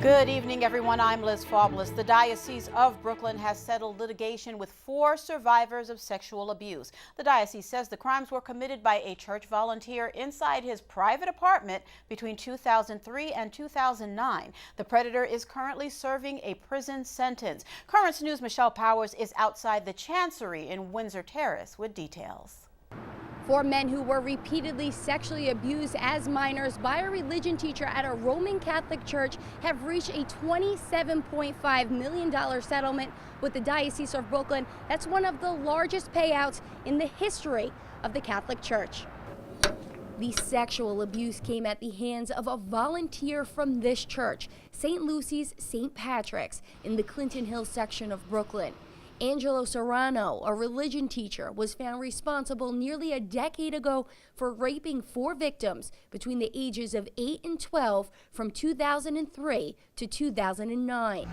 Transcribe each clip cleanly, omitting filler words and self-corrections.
Good evening, everyone. I'm Liz Fabulous. The Diocese of Brooklyn has settled litigation with 4 survivors of sexual abuse. The diocese says the crimes were committed by a church volunteer inside his private apartment between 2003 and 2009. The predator is currently serving a prison sentence. Current News' Michelle Powers is outside the Chancery in Windsor Terrace with details. 4 men who were repeatedly sexually abused as minors by a religion teacher at a Roman Catholic church have reached a $27.5 million settlement with the Diocese of Brooklyn. That's one of the largest payouts in the history of the Catholic Church. The sexual abuse came at the hands of a volunteer from this church, St. Lucy's St. Patrick's, in the Clinton Hill section of Brooklyn. Angelo Serrano, a religion teacher, was found responsible nearly a decade ago for raping 4 victims between the ages of 8 and 12 from 2003 to 2009.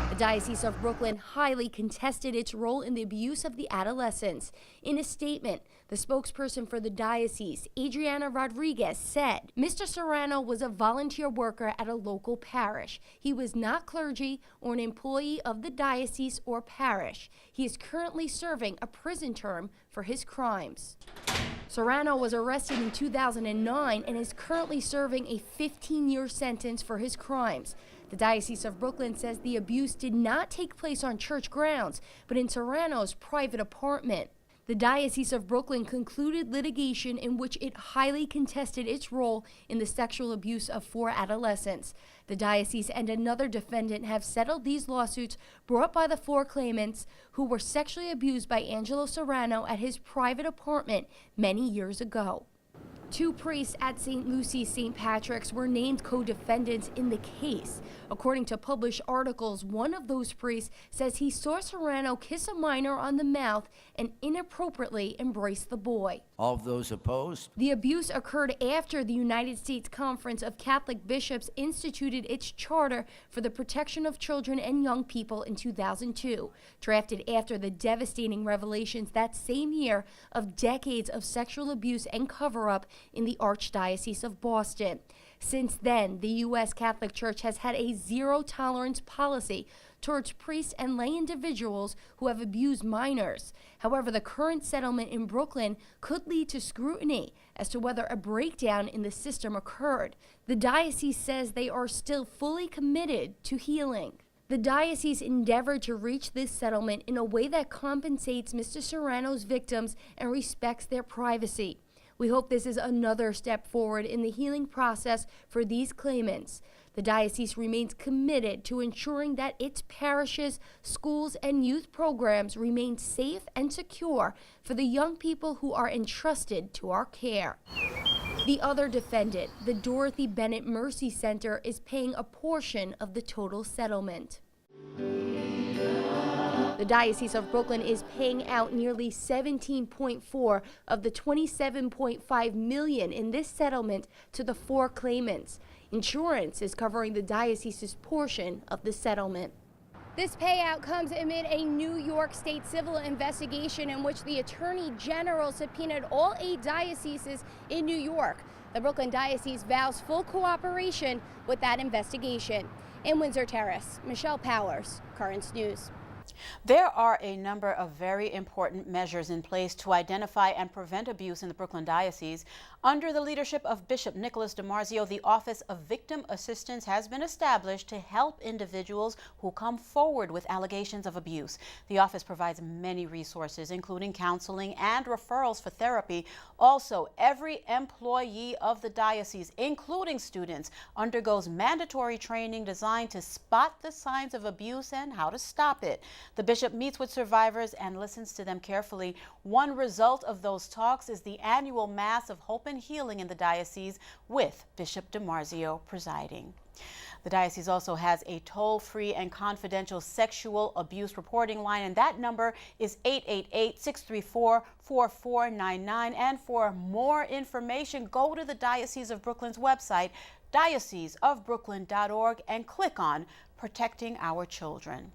The Diocese of Brooklyn highly contested its role in the abuse of the adolescents. In a statement, the spokesperson for the diocese, Adriana Rodriguez, said, "Mr. Serrano was a volunteer worker at a local parish. He was not clergy or an employee of the diocese or parish. He is currently serving a prison term for his crimes." Serrano was arrested in 2009 and is currently serving a 15-year sentence for his crimes. The Diocese of Brooklyn says the abuse did not take place on church grounds, but in Serrano's private apartment. The Diocese of Brooklyn concluded litigation in which it highly contested its role in the sexual abuse of 4 adolescents. The diocese and another defendant have settled these lawsuits brought by the 4 claimants who were sexually abused by Angelo Serrano at his private apartment many years ago. 2 priests at St. Lucy's St. Patrick's were named co-defendants in the case. According to published articles, one of those priests says he saw Serrano kiss a minor on the mouth and inappropriately embrace the boy. All of those opposed? The abuse occurred after the United States Conference of Catholic Bishops instituted its charter for the protection of children and young people in 2002, drafted after the devastating revelations that same year of decades of sexual abuse and cover-up in the Archdiocese of Boston. Since then, the U.S. Catholic Church has had a zero-tolerance policy towards priests and lay individuals who have abused minors. However, the current settlement in Brooklyn could lead to scrutiny as to whether a breakdown in the system occurred. The diocese says they are still fully committed to healing. The diocese endeavored to reach this settlement in a way that compensates Mr. Serrano's victims and respects their privacy. We hope this is another step forward in the healing process for these claimants. The diocese remains committed to ensuring that its parishes, schools, and youth programs remain safe and secure for the young people who are entrusted to our care. The other defendant, the Dorothy Bennett Mercy Center, is paying a portion of the total settlement. The Diocese of Brooklyn is paying out nearly $17.4 of the $27.5 million in this settlement to the 4 claimants. Insurance is covering the diocese's portion of the settlement. This payout comes amid a New York State civil investigation in which the Attorney General subpoenaed all 8 dioceses in New York. The Brooklyn Diocese vows full cooperation with that investigation. In Windsor Terrace, Michelle Powers, Currents News. There are a number of very important measures in place to identify and prevent abuse in the Brooklyn Diocese. Under the leadership of Bishop Nicholas DiMarzio, the Office of Victim Assistance has been established to help individuals who come forward with allegations of abuse. The office provides many resources, including counseling and referrals for therapy. Also, every employee of the diocese, including students, undergoes mandatory training designed to spot the signs of abuse and how to stop it. The bishop meets with survivors and listens to them carefully. One result of those talks is the annual Mass of Hope and Healing in the diocese, with Bishop DiMarzio presiding. The diocese also has a toll-free and confidential sexual abuse reporting line, and that number is 888-634-4499. And for more information, go to the Diocese of Brooklyn's website, dioceseofbrooklyn.org, and click on Protecting Our Children.